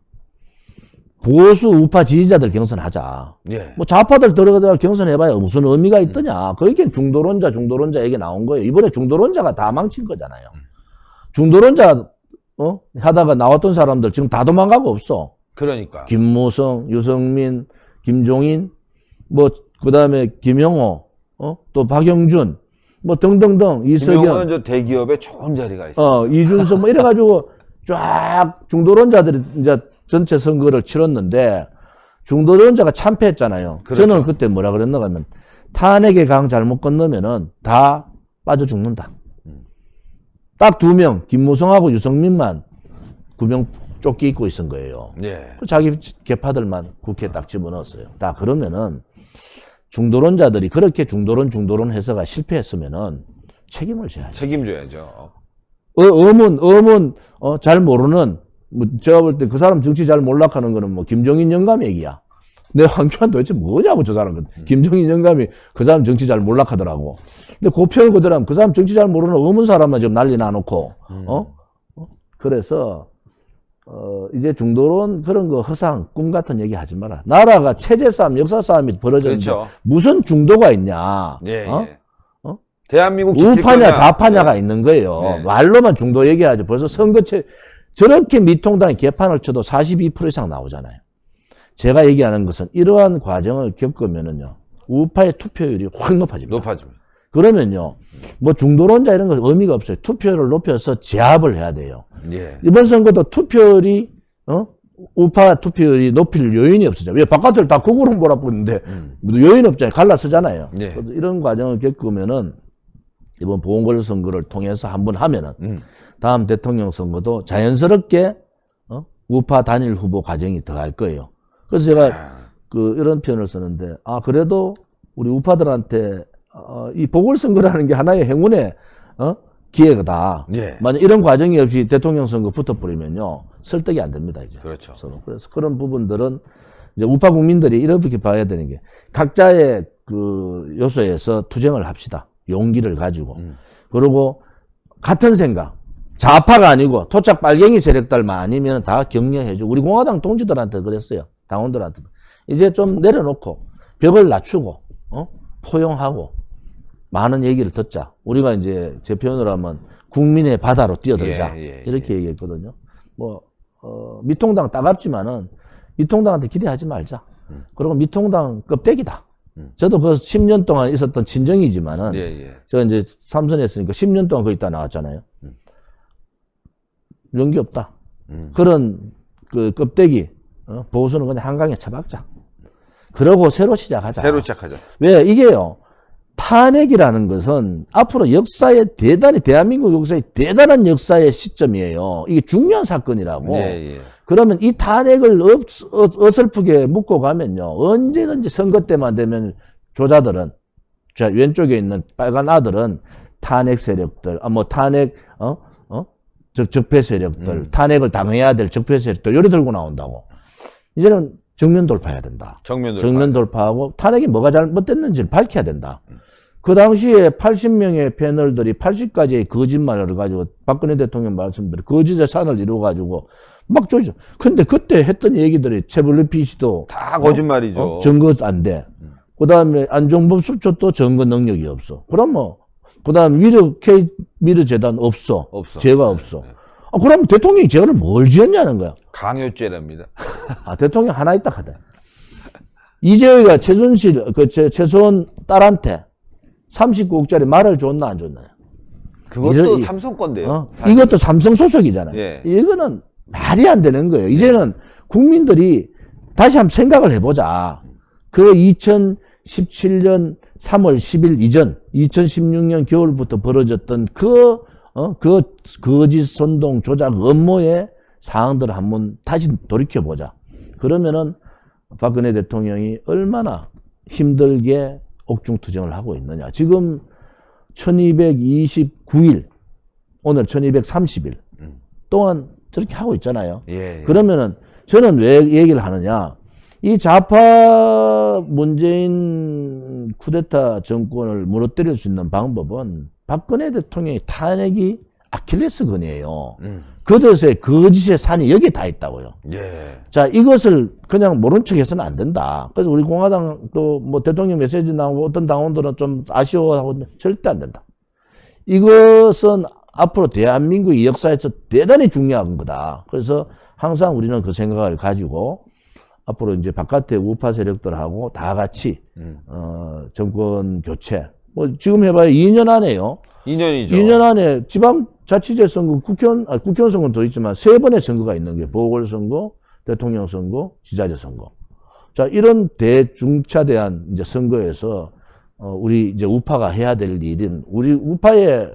보수 우파 지지자들 경선하자. 뭐 좌파들 들어가서 경선해봐야 무슨 의미가 있더냐. 그게 중도론자 얘기 나온 거예요. 이번에 중도론자가 다 망친 거잖아요. 중도론자 하다가 나왔던 사람들 지금 다 도망가고 없어. 그러니까. 김무성, 유성민, 김종인, 뭐 그다음에 김영호, 또 박영준, 뭐 등등등 이석영. 김영호는 저 대기업에 좋은 자리가 있어. 이준석 뭐 이래가지고 쫙 중도론자들이 이제 전체 선거를 치렀는데 중도론자가 참패했잖아요. 그렇죠. 저는 그때 뭐라 그랬나 하면 탄핵의 강 잘못 건너면은 다 빠져 죽는다. 딱 2명 김무성하고 유성민만 구명 조끼 입고 있은 거예요. 자기 개파들만 국회에 딱 집어넣었어요. 다 그러면은 중도론자들이 그렇게 중도론 해서가 실패했으면은 책임을 져야죠. 책임져야죠. 잘 모르는, 뭐, 제가 볼 때 그 사람 정치 잘 몰락하는 거는 뭐, 김종인 영감 얘기야. 내 황교안 도대체 뭐냐고, 저 사람은. 김종인 영감이 그 사람 정치 잘 몰락하더라고. 근데 그 표현 그대로 하면 그 사람 정치 잘 모르는 어문 사람만 지금 난리 나놓고, 그래서, 이제 중도론 그런 거 허상, 꿈 같은 얘기 하지 마라. 나라가 체제 싸움, 역사 싸움이 벌어졌는데 그렇죠. 무슨 중도가 있냐. 대한민국 우파냐 좌파냐가 있는 거예요. 말로만 중도 얘기하죠. 벌써 선거체 저렇게 미통당이 개판을 쳐도 42% 이상 나오잖아요. 제가 얘기하는 것은 이러한 과정을 겪으면은요. 우파의 투표율이 확 높아집니다. 그러면요. 뭐 중도론자 이런 거 의미가 없어요. 투표율을 높여서 제압을 해야 돼요. 이번 선거도 투표율이 우파 투표율이 높일 요인이 없어져. 왜 바깥을 다 극으로 몰아붙는데 요인 없잖아요. 갈라서잖아요. 이런 과정을 겪으면은 이번 보궐선거를 통해서 한번 하면은 다음 대통령 선거도 자연스럽게 우파 단일 후보 과정이 들어갈 거예요. 그래서 제가 이런 표현을 쓰는데 그래도 우리 우파들한테 이 보궐선거라는 게 하나의 행운의 기회다. 만약 이런 과정이 없이 대통령 선거 붙어버리면요 설득이 안 됩니다 이제. 서로. 그래서 그런 부분들은 이제 우파 국민들이 이렇게 봐야 되는 게 각자의 그 요소에서 투쟁을 합시다. 용기를 가지고. 그리고 같은 생각. 좌파가 아니고 토착 빨갱이 세력들만 아니면 다 격려해주고. 우리 공화당 동지들한테 그랬어요. 당원들한테도. 이제 좀 내려놓고 벽을 낮추고 포용하고 많은 얘기를 듣자. 우리가 이제 제 표현으로 하면 국민의 바다로 뛰어들자. 이렇게 얘기했거든요. 뭐 미통당 따갑지만은 미통당한테 기대하지 말자. 그리고 미통당 껍데기다. 저도 그 10년 동안 있었던 친정이지만은 제가 이제 삼선했으니까 10년 동안 거기 있다 나왔잖아요. 연기 없다. 그런 그 껍데기 보수는 그냥 한강에 처박자. 그러고 새로 시작하자. 새로 시작하자. 왜 이게요. 탄핵이라는 것은 앞으로 역사에 대한민국 역사에 대단한 역사의 시점이에요. 이게 중요한 사건이라고. 예. 그러면 이 탄핵을 어설프게 묶고 가면요. 언제든지 선거 때만 되면 조자들은, 자, 왼쪽에 있는 빨간 아들은 탄핵 세력들, 탄핵, 적폐 세력들, 탄핵을 당해야 될 적폐 세력들, 요리 들고 나온다고. 이제는 정면 돌파해야 된다. 정면 돌파하고 탄핵이 뭐가 잘못됐는지를 밝혀야 된다. 그 당시에 80명의 패널들이 80가지의 거짓말을 가지고 박근혜 대통령 말씀대로 거짓의 산을 이루어가지고 막 조져. 근데 그때 했던 얘기들이 채블리피시도 다 거짓말이죠. 증거 안 돼. 그 다음에 안종범 수초도 증거 능력이 없어. 그럼 그 다음 미르 재단 없어. 죄가 없어. 그럼 대통령이 죄를 뭘 지었냐는 거야. 강요죄랍니다. 대통령 하나 있다 하다. 이재호가 최순실 딸한테 39억짜리 말을 줬나 안 줬나요? 그것도 삼성 건데요. 이것도 삼성 소속이잖아요. 예. 이거는 말이 안 되는 거예요. 이제는 국민들이 다시 한번 생각을 해보자. 그 2017년 3월 10일 이전, 2016년 겨울부터 벌어졌던 그 거짓 선동 조작 업무의 사항들을 한번 다시 돌이켜보자. 그러면은 박근혜 대통령이 얼마나 힘들게 옥중투쟁을 하고 있느냐. 지금 1229일, 오늘 1230일 동안 저렇게 하고 있잖아요. 예. 그러면은 저는 왜 얘기를 하느냐. 이 좌파 문재인 쿠데타 정권을 무너뜨릴 수 있는 방법은 박근혜 대통령의 탄핵이 아킬레스건이에요. 그것의 거짓의 산이 여기 다 있다고요. 예. 자, 이것을 그냥 모른 척 해서는 안 된다. 그래서 우리 공화당도 대통령 메시지 나오고 어떤 당원들은 좀 아쉬워하고 절대 안 된다. 이것은 앞으로 대한민국의 역사에서 대단히 중요한 거다. 그래서 항상 우리는 그 생각을 가지고 앞으로 이제 바깥의 우파 세력들하고 다 같이 정권 교체. 지금 해봐야 2년 안에요. 2년이죠. 2년 안에 지방자치제 선거, 국회의원 선거는 더 있지만 3번의 선거가 있는 게 보궐선거, 대통령 선거, 지자체 선거. 자, 이런 대중차대한 이제 선거에서 우리 이제 우파가 해야 될 일은 우리 우파에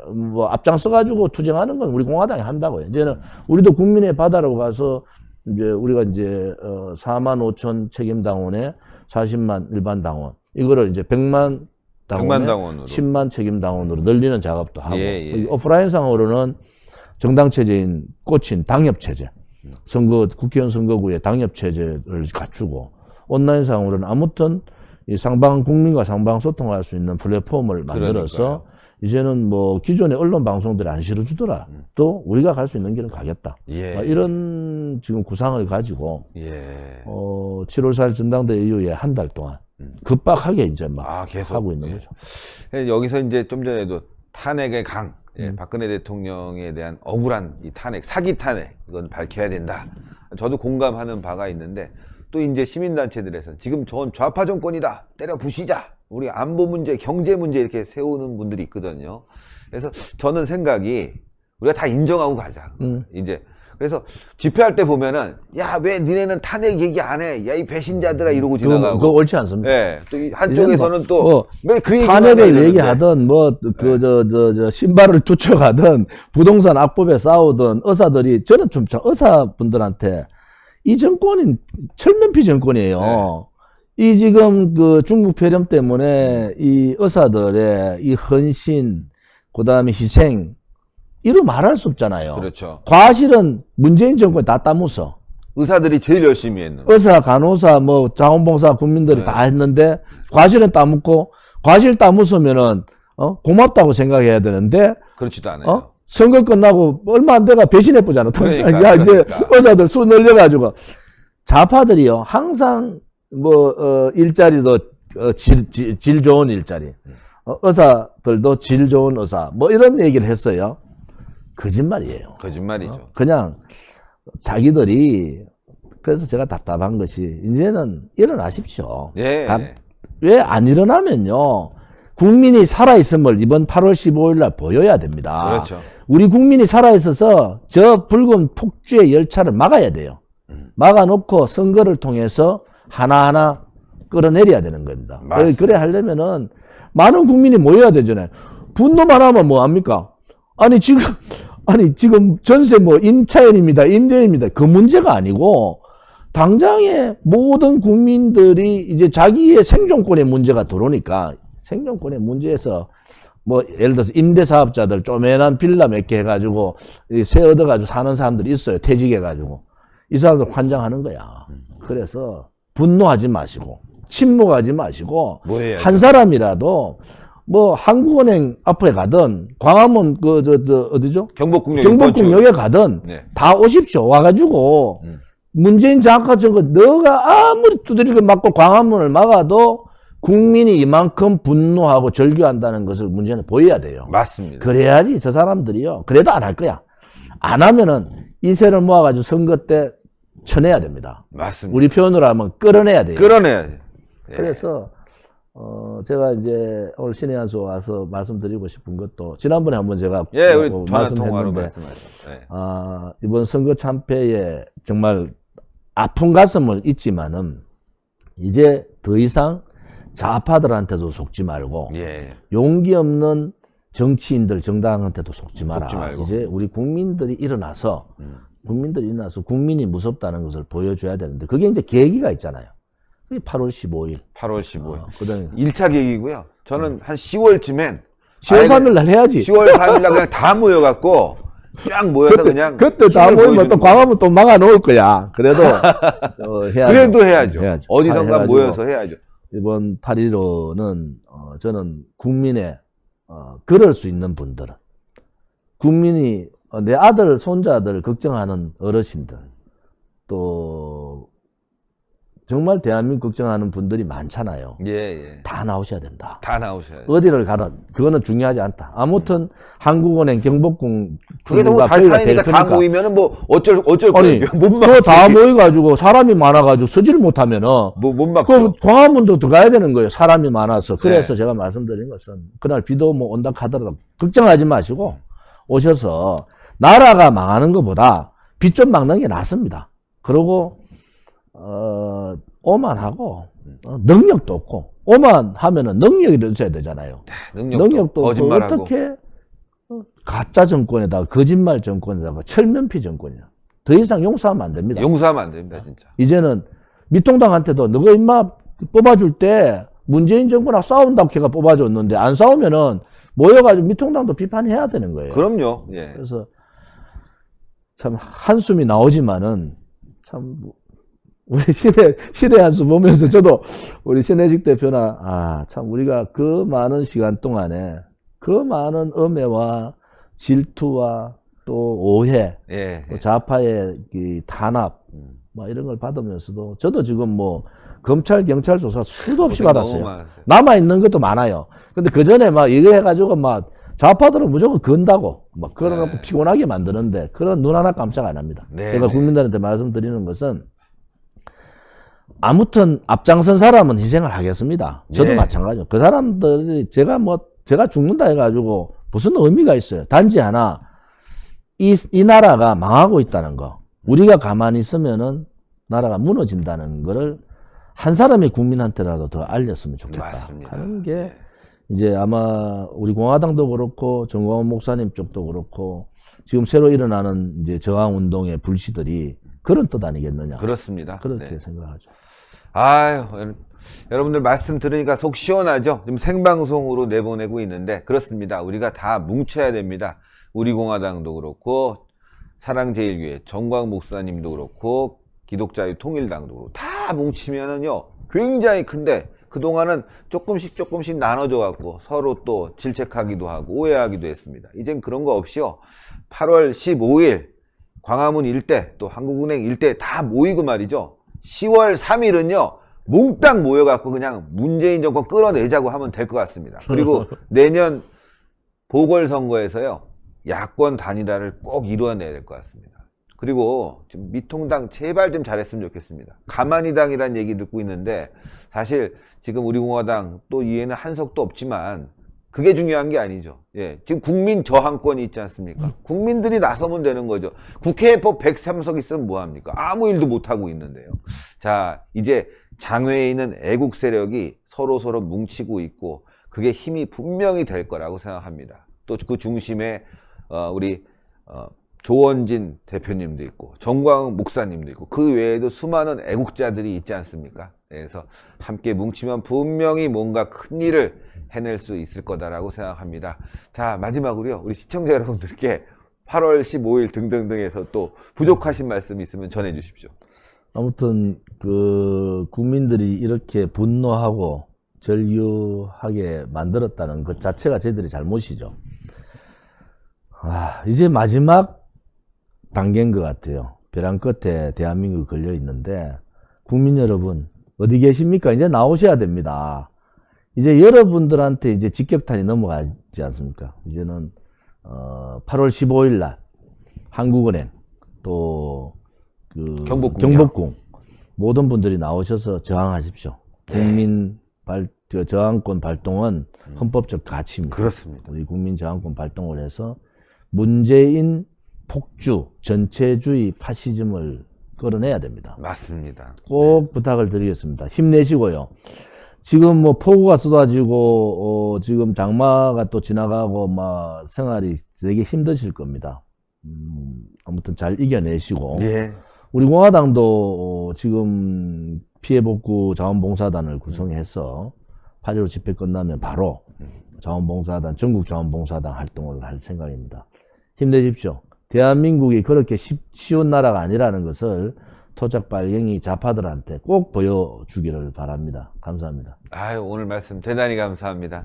앞장서가지고 투쟁하는 건 우리 공화당이 한다고요. 이제는 우리도 국민의 바다로 가서 이제 우리가 이제 4만 5천 책임당원에 40만 일반 당원 이거를 이제 100만 당원으로 10만 책임당원으로 늘리는 작업도 하고 오프라인상으로는 정당체제인 꽂힌 당협체제 국회의원 선거구의 당협체제를 갖추고 온라인상으로는 아무튼 이 국민과 상방 소통할 수 있는 플랫폼을 만들어서 그러니까요. 이제는 기존의 언론 방송들이 안 실어주더라. 또 우리가 갈 수 있는 길은 가겠다. 이런 지금 구상을 가지고 7월 4일 전당대회 이후에 한 달 동안 급박하게 이제 계속 하고 있는 거죠. 여기서 이제 좀 전에도 탄핵의 강, 박근혜 대통령에 대한 억울한 이 탄핵, 사기 탄핵, 이건 밝혀야 된다. 저도 공감하는 바가 있는데 또 이제 시민단체들에서 지금 전 좌파 정권이다. 때려 부시자. 우리 안보 문제, 경제 문제 이렇게 세우는 분들이 있거든요. 그래서 저는 생각이 우리가 다 인정하고 가자. 이제 그래서 집회할 때 보면은 야, 왜 니네는 탄핵 얘기 안 해? 야, 이 배신자들아 이러고 지나가고. 그거 옳지 않습니다. 또 한쪽에서는 또 그 얘기 탄핵을 얘기하든 신발을 쫓아가든 부동산 악법에 싸우든 의사들이 저는 좀 의사분들한테 이 정권은 철면피 정권이에요. 이 지금 중국 폐렴 때문에 이 의사들의 이 헌신, 그 다음에 희생, 이루 말할 수 없잖아요. 그렇죠. 과실은 문재인 정권이 다 따묻어. 의사들이 제일 열심히 했는데. 의사, 간호사, 자원봉사 국민들이 다 했는데 과실은 따묻고 과실 따묻으면은 고맙다고 생각해야 되는데. 그렇지도 않아요. 선거 끝나고 얼마 안 돼가 배신해보잖아. 그러니까. 이제 의사들 수 늘려가지고. 좌파들이요, 항상 일자리도 질 좋은 일자리. 의사들도 질 좋은 의사. 이런 얘기를 했어요. 거짓말이에요. 거짓말이죠. 그냥 자기들이, 그래서 제가 답답한 것이, 이제는 일어나십시오. 왜 안 일어나면요, 국민이 살아있음을 이번 8월 15일 날 보여야 됩니다. 그렇죠. 우리 국민이 살아있어서 저 붉은 폭주의 열차를 막아야 돼요. 막아놓고 선거를 통해서 하나하나 끌어내려야 되는 겁니다. 그래 하려면은 많은 국민이 모여야 되잖아요. 분노만 하면 뭐 합니까? 아니 지금 전세 뭐 임차인입니다, 임대인입니다. 그 문제가 아니고 당장에 모든 국민들이 이제 자기의 생존권의 문제가 들어오니까 생존권의 문제에서 뭐 예를 들어서 임대사업자들 쪼매난 빌라 몇 개 해가지고 세 얻어가지고 사는 사람들이 있어요. 퇴직해가지고 이 사람들 환장하는 거야. 그래서 분노하지 마시고 침묵하지 마시고 한 사람이라도 뭐 한국은행 앞에 가든 광화문 어디죠? 경복궁역에 가든 네. 다 오십시오. 와가지고 문재인 장관 정부 너가 아무리 두드리고 맞고 광화문을 막아도 국민이 이만큼 분노하고 절규한다는 것을 문제는 보여야 돼요. 맞습니다. 그래야지 저 사람들이요. 그래도 안 할 거야. 안 하면은 이세를 모아가지고 선거 때 쳐내야 됩니다. 맞습니다. 우리 표현으로 하면 끌어내야 돼요. 끌어내야지. 네. 그래서 제가 이제 오늘 신의 한 수 와서 말씀드리고 싶은 것도 지난번에 한번 제가 우리 전화 통화로 말씀하셨죠. 네. 이번 선거 참패에 정말 아픈 가슴을 잊지만은 이제 더 이상 좌파들한테도 속지 말고 용기 없는 정치인들 정당한테도 속지 마라. 이제 우리 국민들이 일어나서 국민이 무섭다는 것을 보여줘야 되는데 그게 이제 계기가 있잖아요. 그게 8월 15일. 8월 15일. 그다음에 1차 계기고요. 저는 한 10월쯤엔 10월 3일 날 해야지. 10월 4일 날 그냥 다 모여갖고 쫙 모여서 그냥 그때 다 모이면 또 광화문 또 막아 놓을 거야. 그래도 해야죠. 그래도 해야죠. 어디선가 모여서 해야죠. 이번 8.15는 저는 국민의 그럴 수 있는 분들은 국민이 내 아들 손자들 걱정하는 어르신들 또 정말 대한민국 걱정하는 분들이 많잖아요. 다 나오셔야 된다. 다 나오셔야 돼요. 어디를 가든 그거는 중요하지 않다. 아무튼 한국은행 경복궁 그게 너무 사이니까 다 모이면은 뭐 어쩔 거예요. 그거 다 모여가지고 사람이 많아가지고 서지를 못하면은 못 막죠. 그 광화문도 들어가야 되는 거예요. 사람이 많아서. 그래서 제가 말씀드린 것은 그날 비도 뭐 온다 하더라도 걱정하지 마시고 오셔서 나라가 망하는 것보다 빚 좀 막는 게 낫습니다. 그리고 오만하고 능력도 없고 오만하면은 능력이 있어야 되잖아요. 능력도 없고 어떻게 가짜 정권에다가 거짓말 정권에다가 철면피 정권이야. 더 이상 용서하면 안 됩니다. 용서하면 안 됩니다, 진짜. 이제는 미통당한테도 너가 임마 뽑아줄 때 문재인 정권하고 싸운다고 걔가 뽑아줬는데 안 싸우면은 모여가지고 미통당도 비판해야 되는 거예요. 그럼요. 그래서 참 한숨이 나오지만은 참 우리 신의 한수 보면서 저도 우리 신혜직 대표나 참 우리가 그 많은 시간 동안에 그 많은 엄해와 질투와 또 오해 또 좌파의 이 탄압 뭐 이런 걸 받으면서도 저도 지금 뭐 검찰 경찰 조사 수도 없이 받았어요. 남아있는 것도 많아요. 근데 그 전에 막 이거 해가지고 막 좌파들은 무조건 건다고 막 그러고 피곤하게 만드는데 그런 눈 하나 깜짝 안 합니다. 제가 국민들한테 말씀드리는 것은 아무튼 앞장선 사람은 희생을 하겠습니다. 저도 마찬가지죠. 그 사람들이 제가 죽는다 해가지고 무슨 의미가 있어요. 단지 하나 이 나라가 망하고 있다는 거. 우리가 가만히 있으면은 나라가 무너진다는 거를 한 사람의 국민한테라도 더 알렸으면 좋겠다. 맞습니다. 하는 게 이제 아마 우리 공화당도 그렇고 정광훈 목사님 쪽도 그렇고 지금 새로 일어나는 이제 저항 운동의 불씨들이 그런 뜻 아니겠느냐. 그렇습니다. 그렇게 생각하죠. 아유, 여러분들 말씀 들으니까 속 시원하죠? 지금 생방송으로 내보내고 있는데 그렇습니다. 우리가 다 뭉쳐야 됩니다. 우리 공화당도 그렇고 사랑제일교회 정광 목사님도 그렇고 기독자유 통일당도 그렇고 다 뭉치면은요 굉장히 큰데 그동안은 조금씩 나눠져 갖고 서로 또 질책하기도 하고 오해하기도 했습니다. 이젠 그런 거 없이요 8월 15일 광화문 일대 또 한국은행 일대 다 모이고 말이죠. 10월 3일은요 몽땅 모여갖고 그냥 문재인 정권 끌어내자고 하면 될 것 같습니다. 그리고 내년 보궐선거에서요 야권 단일화를 꼭 이루어내야 될 것 같습니다. 그리고 지금 미통당 제발 좀 잘했으면 좋겠습니다. 가만히당이라는 얘기 듣고 있는데 사실 지금 우리 공화당 또 이에는 한석도 없지만 그게 중요한 게 아니죠. 지금 국민 저항권이 있지 않습니까? 국민들이 나서면 되는 거죠. 국회에 법 103석 있으면 뭐합니까? 아무 일도 못하고 있는데요. 자, 이제 장외에 있는 애국 세력이 서로 뭉치고 있고 그게 힘이 분명히 될 거라고 생각합니다. 또 그 중심에 우리 조원진 대표님도 있고 정광훈 목사님도 있고 그 외에도 수많은 애국자들이 있지 않습니까? 그래서 함께 뭉치면 분명히 뭔가 큰 일을 해낼 수 있을 거다라고 생각합니다. 자, 마지막으로요, 우리 시청자 여러분들께 8월 15일 등등등에서 또 부족하신 말씀 있으면 전해 주십시오. 아무튼 그 국민들이 이렇게 분노하고 전류하게 만들었다는 것 자체가 저희들의 잘못이죠. 이제 마지막 단계인 것 같아요. 벼랑 끝에 대한민국이 걸려 있는데 국민 여러분 어디 계십니까? 이제 나오셔야 됩니다. 이제 여러분들한테 이제 직격탄이 넘어가지 않습니까? 이제는 8월 15일 날 한국은행 또 그 경복궁 모든 분들이 나오셔서 저항하십시오. 국민 저항권 발동은 헌법적 가치입니다. 그렇습니다. 우리 국민 저항권 발동을 해서 문재인 폭주, 전체주의 파시즘을 끌어내야 됩니다. 맞습니다. 꼭 부탁을 드리겠습니다. 힘내시고요. 지금 뭐 폭우가 쏟아지고 지금 장마가 또 지나가고 막 생활이 되게 힘드실 겁니다. 아무튼 잘 이겨내시고 예. 우리 공화당도 지금 피해복구 자원봉사단을 구성해서 8.15 집회 끝나면 바로 자원봉사단, 전국 자원봉사단 활동을 할 생각입니다. 힘내십시오. 대한민국이 그렇게 쉬운 나라가 아니라는 것을 토착 발갱이 좌파들한테 꼭 보여주기를 바랍니다. 감사합니다. 아유, 오늘 말씀 대단히 감사합니다.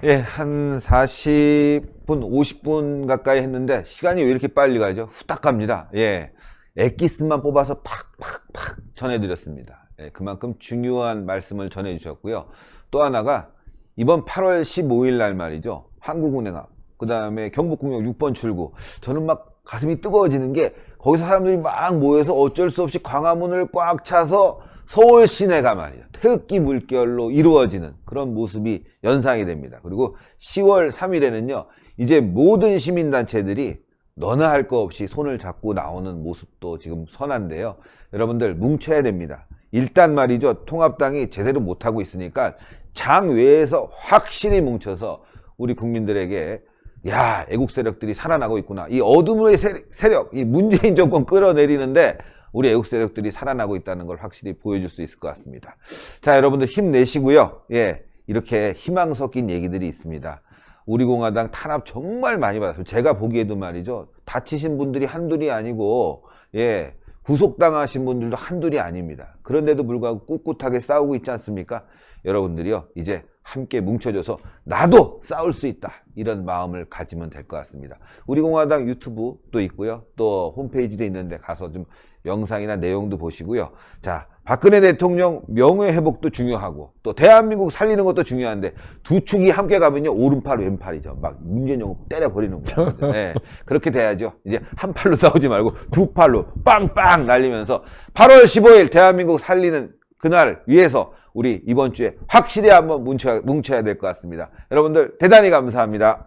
예, 한 40분, 50분 가까이 했는데 시간이 왜 이렇게 빨리 가죠? 후딱 갑니다. 예, 엑기스만 뽑아서 팍팍팍 전해드렸습니다. 예, 그만큼 중요한 말씀을 전해주셨고요. 또 하나가 이번 8월 15일 날 말이죠. 한국은행 앞, 그 다음에 경복궁역 6번 출구. 저는 막 가슴이 뜨거워지는 게 거기서 사람들이 막 모여서 어쩔 수 없이 광화문을 꽉 차서 서울 시내가 말이죠. 태극기 물결로 이루어지는 그런 모습이 연상이 됩니다. 그리고 10월 3일에는요. 이제 모든 시민단체들이 너나 할 거 없이 손을 잡고 나오는 모습도 지금 선한데요. 여러분들 뭉쳐야 됩니다. 일단 말이죠. 통합당이 제대로 못하고 있으니까 장외에서 확실히 뭉쳐서 우리 국민들에게 야, 애국 세력들이 살아나고 있구나. 이 어둠의 세력, 이 문재인 정권 끌어내리는데 우리 애국 세력들이 살아나고 있다는 걸 확실히 보여줄 수 있을 것 같습니다. 자, 여러분들 힘내시고요. 예, 이렇게 희망 섞인 얘기들이 있습니다. 우리 공화당 탄압 정말 많이 받았어요. 제가 보기에도 말이죠. 다치신 분들이 한둘이 아니고, 예, 구속당하신 분들도 한둘이 아닙니다. 그런데도 불구하고 꿋꿋하게 싸우고 있지 않습니까? 여러분들이요, 이제 함께 뭉쳐져서 나도 싸울 수 있다. 이런 마음을 가지면 될 것 같습니다. 우리 공화당 유튜브도 있고요. 또 홈페이지도 있는데 가서 좀 영상이나 내용도 보시고요. 자, 박근혜 대통령 명예회복도 중요하고 또 대한민국 살리는 것도 중요한데 두 축이 함께 가면요. 오른팔 왼팔이죠. 막 문재인 때려버리는 거죠. 네, 그렇게 돼야죠. 이제 한 팔로 싸우지 말고 두 팔로 빵빵 날리면서 8월 15일 대한민국 살리는 그날 위해서 우리 이번 주에 확실히 한번 뭉쳐야 될 것 같습니다. 여러분들 대단히 감사합니다.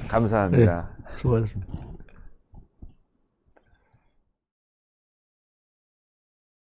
감사합니다. 네, 수고하셨습니다.